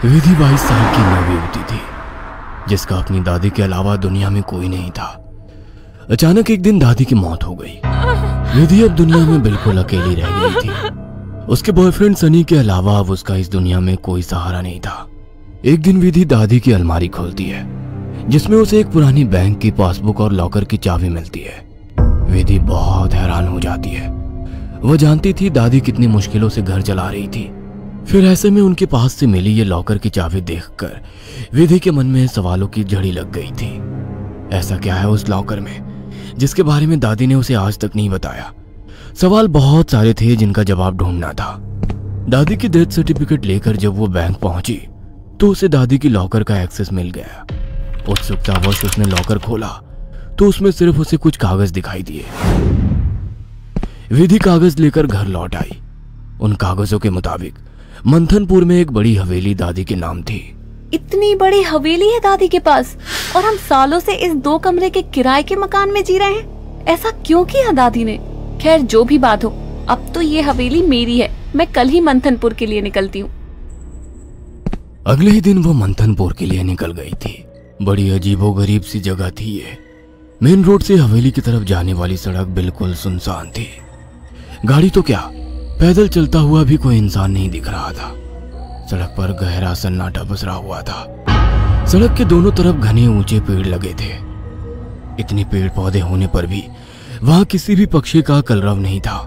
विधि 22 साल की नवयुवती थी जिसका अपनी दादी के अलावा दुनिया में कोई नहीं था। अचानक एक दिन दादी की मौत हो गई। विधि अब दुनिया में बिल्कुल अकेली रह गई थी। उसके बॉयफ्रेंड सनी के अलावा अब उसका इस दुनिया में कोई सहारा नहीं था। एक दिन विधि दादी की अलमारी खोलती है जिसमें उसे एक पुरानी बैंक की पासबुक और लॉकर की चाबी मिलती है। विधि बहुत हैरान हो जाती है। वह जानती थी दादी कितनी मुश्किलों से घर चला रही थी। फिर ऐसे में उनके पास से मिली ये लॉकर की चाबी देखकर विधि के मन में सवालों की झड़ी लग गई थी। ऐसा क्या है उस लॉकर में जिसके बारे में दादी ने उसे आज तक नहीं बताया? सवाल बहुत सारे थे जिनका जवाब ढूंढना था। दादी की डेथ सर्टिफिकेट लेकर जब वो बैंक पहुंची तो उसे दादी की लॉकर का एक्सेस मिल गया। उत्सुकतावश उसने लॉकर खोला तो उसमें सिर्फ उसे कुछ कागज दिखाई दिए। विधि कागज लेकर घर लौट आई। उन कागजों के मुताबिक मंथनपुर में एक बड़ी हवेली दादी के नाम थी। इतनी बड़ी हवेली है दादी के पास और हम सालों से इस 2 कमरे के किराए के मकान में जी रहे हैं। ऐसा क्यों किया दादी ने? खैर जो भी बात हो, अब तो ये हवेली मेरी है। मैं कल ही मंथनपुर के लिए निकलती हूँ। अगले ही दिन वो मंथनपुर के लिए निकल गई थी। बड़ी अजीबोगरीब सी जगह थी ये। मेन रोड से हवेली की तरफ जाने वाली सड़क बिल्कुल सुनसान थी। गाड़ी तो क्या, पैदल चलता हुआ भी कोई इंसान नहीं दिख रहा था। सड़क पर गहरा सन्नाटा पसरा हुआ था। सड़क के दोनों तरफ घने ऊंचे पेड़ लगे थे। इतने पेड़ पौधे होने पर भी वहां किसी भी पक्षी का कलरव नहीं था।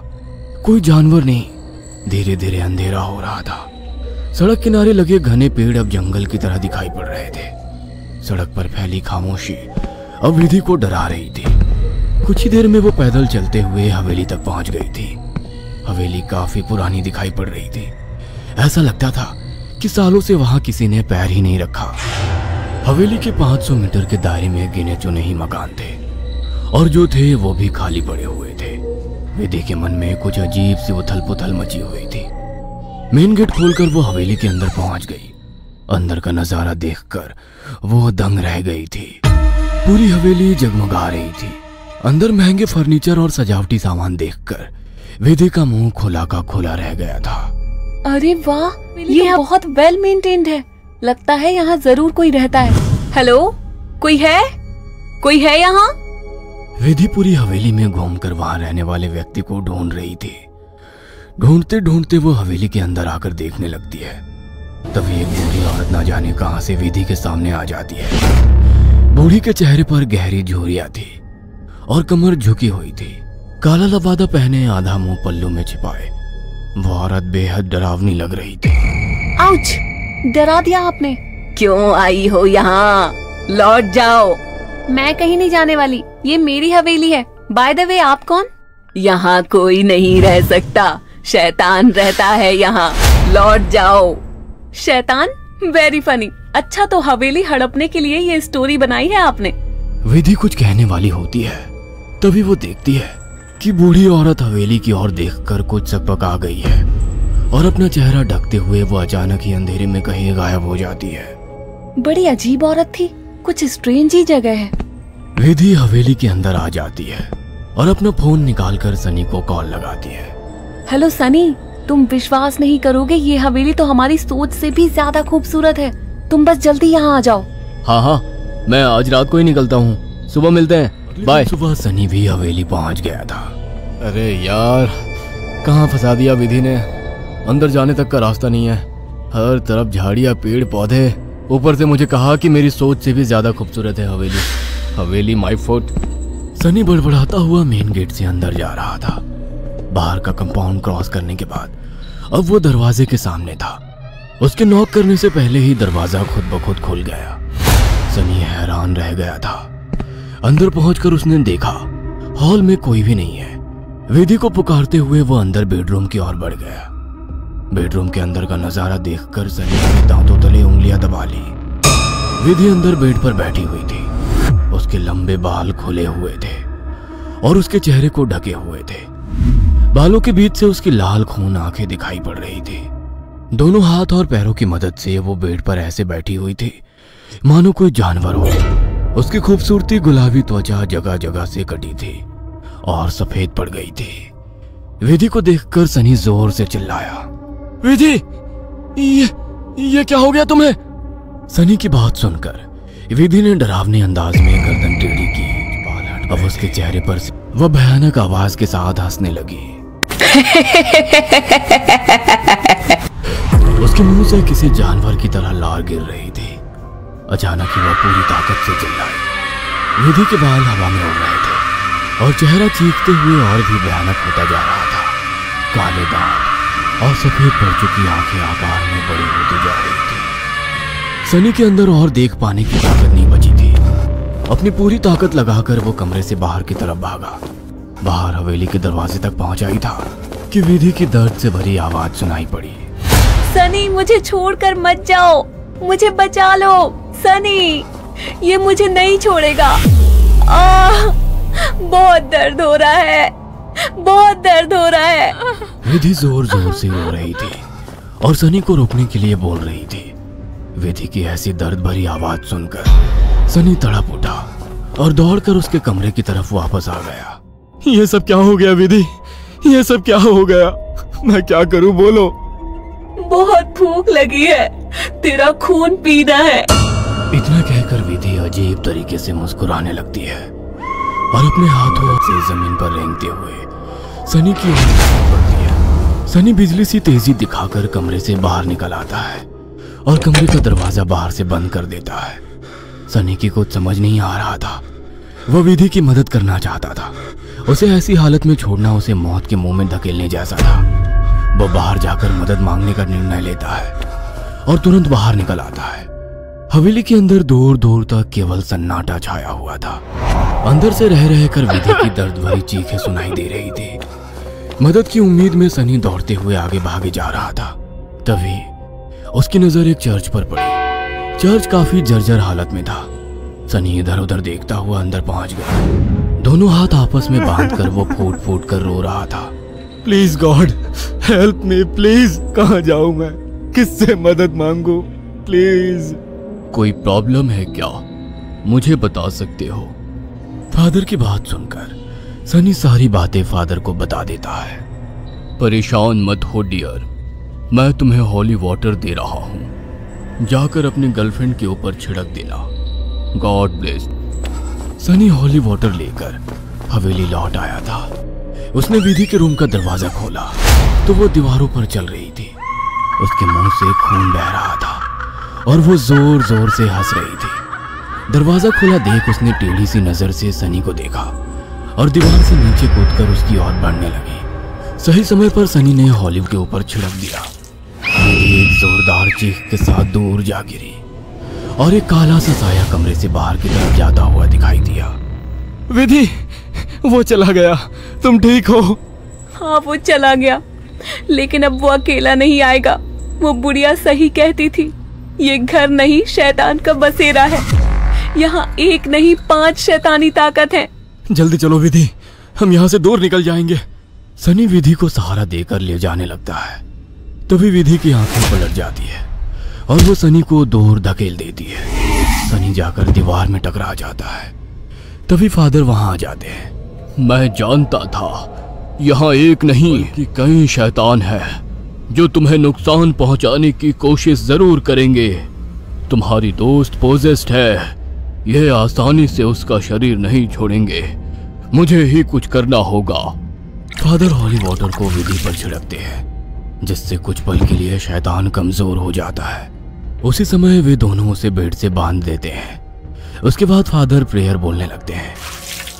कोई जानवर नहीं। धीरे धीरे अंधेरा हो रहा था। सड़क किनारे लगे घने पेड़ अब जंगल की तरह दिखाई पड़ रहे थे। सड़क पर फैली खामोशी अब विधि को डरा रही थी। कुछ ही देर में वो पैदल चलते हुए हवेली तक पहुंच गई थी। हवेली काफी पुरानी दिखाई पड़ रही थी। ऐसा लगता था कि सालों से वहां किसी ने पैर ही नहीं रखा। हवेली के 500 मीटर के दायरे में गिने चुने ही मकान थे और जो थे वो भी खाली पड़े हुए थे। विधि के मन में कुछ अजीब सी उथल पुथल मची हुई थी। मेन गेट खोलकर वो हवेली के अंदर पहुंच गई। अंदर का नजारा देखकर वो दंग रह गई थी। पूरी हवेली जगमगा रही थी। अंदर महंगे फर्नीचर और सजावटी सामान देखकर विधि का मुंह खुला का खुला रह गया था। अरे वाह, ये बहुत वेल मेंटेन्ड है। लगता है यहाँ जरूर कोई रहता है। हेलो, कोई है? कोई है यहाँ? विधि पूरी हवेली में घूमकर वहां रहने वाले व्यक्ति को ढूंढ रही थी। ढूंढते ढूंढते वो हवेली के अंदर आकर देखने लगती है। तभी एक बूढ़ी औरत ना जाने कहां से विधि के सामने आ जाती है। बूढ़ी के चेहरे पर गहरी झुर्रियां थी और कमर झुकी हुई थी। काला लबादा पहने, आधा मुंह पल्लू में छिपाए वो औरत बेहद डरावनी लग रही थी। आउच! डरा दिया आपने। क्यों आई हो यहाँ? लौट जाओ। मैं कहीं नहीं जाने वाली। ये मेरी हवेली है। बाय द वे, आप कौन? यहाँ कोई नहीं रह सकता। शैतान रहता है यहाँ। लौट जाओ। शैतान? Very funny. अच्छा, तो हवेली हड़पने के लिए ये स्टोरी बनाई है आपने? विधि कुछ कहने वाली होती है तभी वो देखती है कि बूढ़ी औरत हवेली की ओर देखकर कुछ सकपक आ गई है और अपना चेहरा ढकते हुए वो अचानक ही अंधेरे में कहीं गायब हो जाती है। बड़ी अजीब औरत थी। कुछ स्ट्रेंज ही जगह है। विधि हवेली के अंदर आ जाती है और अपना फोन निकालकर सनी को कॉल लगाती है। हेलो सनी, तुम विश्वास नहीं करोगे, ये हवेली तो हमारी सोच से भी ज्यादा खूबसूरत है। तुम बस जल्दी यहाँ आ जाओ। हाँ, मैं आज रात को ही निकलता हूँ। सुबह मिलते हैं। बाय। सुबह सनी भी हवेली पहुँच गया था। अरे यार, कहाँ फंसा दिया विधि ने। अंदर जाने तक का रास्ता नहीं है। हर तरफ झाड़ियाँ, पेड़ पौधे। ऊपर से मुझे कहा कि मेरी सोच से भी ज्यादा खूबसूरत है हवेली। हवेली माय फुट। सनी बड़बड़ाता हुआ मेन गेट से अंदर जा रहा था। बाहर का कंपाउंड क्रॉस करने के बाद अब वो दरवाजे के सामने था। उसके नॉक करने से पहले ही दरवाजा खुद ब खुद खुल गया। सनी हैरान रह गया था। अंदर पहुंचकर उसने देखा हॉल में कोई भी नहीं है। विधि को पुकारते हुए वो अंदर बेडरूम की ओर बढ़ गया। बेडरूम के अंदर का नजारा देखकर सनी ने दांतों तले उंगलियां दबा ली। विधि अंदर बेड पर बैठी हुई थी। उसके लंबे बाल खुले हुए थे और उसके चेहरे को ढके हुए थे। बालों के बीच से उसकी लाल खून आंखें दिखाई पड़ रही थी। दोनों हाथ और पैरों की मदद से वो बेड पर ऐसे बैठी हुई थी मानो कोई जानवर हो। उसकी खूबसूरती गुलाबी त्वचा जगह जगह से कटी थी और सफेद पड़ गई थी। विधि को देखकर सनी जोर से चिल्लाया, विधि, ये क्या हो गया तुम्हें? सनी की बात सुनकर विधि ने डरावने अंदाज में गर्दन टेढ़ी की। अब उसके चेहरे पर से वह भयानक आवाज के साथ हंसने लगी। उसके मुंह से किसी जानवर की तरह लार गिर रही थी। अचानक ही वह पूरी ताकत से चिल्लाई। विधि के बाल हवा में उड़ रहे थे और चेहरा चीखते हुए और भी भयानक होता जा रहा था। काले दांत और सफेद पड़ चुकी आंखें आकार में बड़ी होती जा रही थी। सनी के अंदर और देख पाने की ताकत नहीं बची थी। अपनी पूरी ताकत लगाकर वो कमरे से बाहर की तरफ भागा। बाहर हवेली के दरवाजे तक पहुंचा ही था कि विधि की दर्द से भरी आवाज सुनाई पड़ी। सनी, मुझे छोड़कर मत जाओ, मुझे बचा लो। सनी, ये मुझे नहीं छोड़ेगा। बहुत दर्द हो रहा है, बहुत दर्द हो रहा है। विधि जोर जोर से रो रही थी और सनी को रोकने के लिए बोल रही थी। विधि की ऐसी दर्द भरी आवाज सुनकर सनी तड़प उठा और दौड़कर उसके कमरे की तरफ वापस आ गया। ये सब क्या हो गया विधि? ये सब क्या हो गया? मैं क्या करूं, बोलो। बहुत भूख लगी है, तेरा खून पीना है। इतना कहकर विधि अजीब तरीके से मुस्कुराने लगती है और अपने हाथों से जमीन पर रेंगते हुए सनी की ओर बढ़ती है। सनी बिजली सी तेजी दिखाकर कमरे से बाहर निकल आता है और कमरे का दरवाजा बाहर से बंद कर देता है। सनी की कुछ समझ नहीं आ रहा था। वह विधि की मदद करना चाहता था। उसे ऐसी हालत में छोड़ना उसे मौत के मुंह में धकेलने जैसा था। वह बाहर जाकर मदद मांगने का निर्णय लेता है और तुरंत बाहर निकल आता है। हवेली के अंदर दूर दूर तक केवल सन्नाटा छाया हुआ था। अंदर से रह रहकर विधि की दर्द भरी चीखें सुनाई दे रही थी। मदद की उम्मीद में सनी दौड़ते हुए आगे भागे जा रहा था। तभी उसकी नजर एक चर्च पर पड़ी। चर्च काफी जर्जर हालत में था। सनी इधर उधर देखता हुआ अंदर पहुंच गया। दोनों हाथ आपस में बांधकर वो फूट फूट कर रो रहा था। Please God help me, please. कहाँ जाऊं मैं? किससे मदद मांगू? प्लीज। कोई प्रॉब्लम है क्या? मुझे बता सकते हो? फादर की बात सुनकर सनी सारी बातें फादर को बता देता है। परेशान मत हो डियर, मैं तुम्हें हॉली वाटर दे रहा हूं। जाकर अपनी गर्लफ्रेंड के ऊपर छिड़क देना। God bless. Sunny holy water लेकर हवेली लौट आया था। उसने विधि के रूम का दरवाजा खोला तो वो दीवारों पर चल रही थी। उसके मुंह से खून बह रहा था और वो जोर जोर से हंस रही थी। दरवाजा खुला देख उसने टेढ़ी सी नजर से सनी को देखा और दीवार से नीचे कूदकर उसकी ओर बढ़ने लगी। सही समय पर सनी ने हॉली के ऊपर छिड़क दिया। एक जोरदार चीख के साथ दूर जा गिरी और एक काला सा साया कमरे से बाहर की तरफ जाता हुआ दिखाई दिया। विधि, वो चला गया। तुम ठीक हो? हाँ, वो चला गया, लेकिन अब वो अकेला नहीं आएगा। वो बुढ़िया सही कहती थी, ये घर नहीं शैतान का बसेरा है। यहाँ एक नहीं 5 शैतानी ताकत है। जल्दी चलो विधि, हम यहाँ से दूर निकल जाएंगे। सनी विधि को सहारा देकर ले जाने लगता है। तभी विधि की आंखें पलट जाती है और वो सनी को दूर धकेल देती है। सनी जाकर दीवार में टकरा जाता है। तभी फादर वहां आ जाते हैं। मैं जानता था यहाँ एक नहीं कि कई शैतान है जो तुम्हें नुकसान पहुंचाने की कोशिश जरूर करेंगे। तुम्हारी दोस्त पोजेस्ड है, यह आसानी से उसका शरीर नहीं छोड़ेंगे। मुझे ही कुछ करना होगा। फादर हॉली वाटर को विधि पर छिड़कते हैं जिससे कुछ पल के लिए शैतान कमजोर हो जाता है। उसी समय वे दोनों उसे बेड से बांध देते हैं। उसके बाद फादर प्रेयर बोलने लगते हैं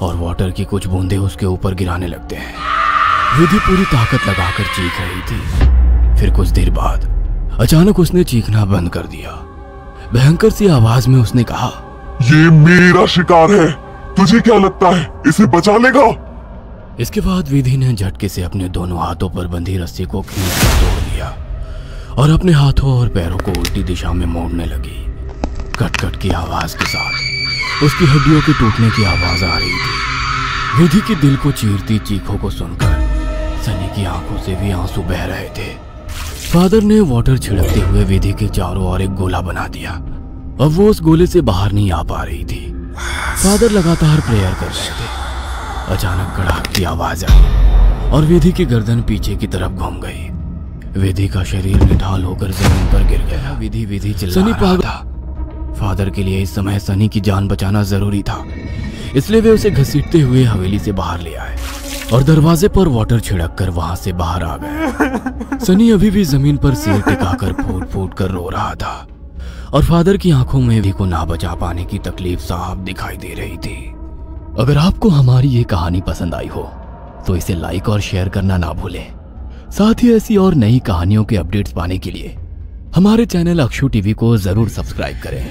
और वाटर की कुछ बूंदें उसके ऊपर गिराने लगते हैं। विधि पूरी ताकत लगाकर चीख रही थी। फिर कुछ देर बाद अचानक उसने चीखना बंद कर दिया। भयंकर सी आवाज में उसने कहा, ये मेरा शिकार है, तुझे क्या लगता है इसे बचा लेगा? इसके बाद विधि ने झटके से अपने दोनों हाथों पर बंधी रस्सी को खींचकर तोड़ दिया और अपने हाथों और पैरों को उल्टी दिशा में मोड़ने लगी। कट कट की आवाज के साथ उसकी हड्डियों के टूटने की आवाज आ रही थी। विधि की दिल को चीरती चीखों को सुनकर सनी की आंखों से भी आंसू बह रहे थे। फादर ने वाटर छिड़कते हुए विधि के चारों ओर एक गोला बना दिया। अब वो उस गोले से बाहर नहीं आ पा रही थी। फादर लगातार प्रेयर कर रहे थे। अचानक कड़ाक की आवाज आई और विधि की गर्दन पीछे की तरफ घूम गई। विधि का शरीर निढाल होकर जमीन पर गिर गया। विधि विधि चिल्ला रहा था। फादर के लिए इस समय सनी की जान बचाना जरूरी था, इसलिए वे उसे घसीटते हुए हवेली से बाहर ले आए और दरवाजे पर वाटर छिड़क कर वहां से बाहर आ गए। सनी अभी भी जमीन पर सिर टिकाकर फूट फूट कर रो रहा था और फादर की आंखों में विधि को ना बचा पाने की तकलीफ साफ दिखाई दे रही थी। अगर आपको हमारी ये कहानी पसंद आई हो तो इसे लाइक और शेयर करना ना भूलें। साथ ही ऐसी और नई कहानियों के अपडेट्स पाने के लिए हमारे चैनल अक्षु टीवी को जरूर सब्सक्राइब करें।